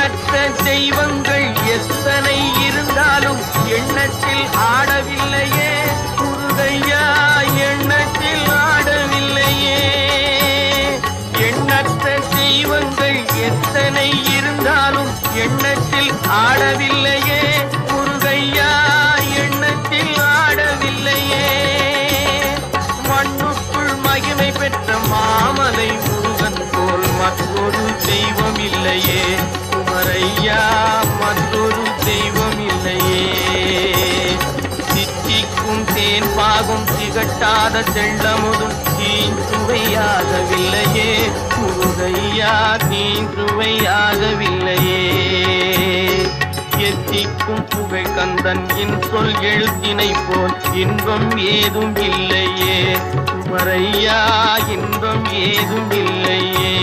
எண்ணற்ற தெய்வங்கள் எத்தனை இருந்தாலும் எண்ணத்தில் ஆடவில்லையே முருகையா, எண்ணத்தில் ஆடவில்லையே. எண்ணற்ற தெய்வங்கள் எத்தனை இருந்தாலும் எண்ணத்தில் ஆடவில்லையே முருகையா, எண்ணத்தில் ஆடவில்லையே. மண்ணுக்குள் மகிமை பெற்ற மாமலை முருகன் போல் மற்றொரு தெய்வம் இல்லையே குமரையா, மற்றொரு தெய்வம் இல்லையே. சித்திக்கும் தேன் பாகும் திகட்டாத தெள்ளமுதும் தீஞ்சுவையாகவில்லையே முருகையா, தீஞ்சுவையாகவில்லையே. எத்திக்கும் புகழ் கந்தன் என் சொல் எழுத்தினை போல் இன்பம் ஏதும் இல்லையே குமரையா, இன்பம் ஏதும் இல்லையே.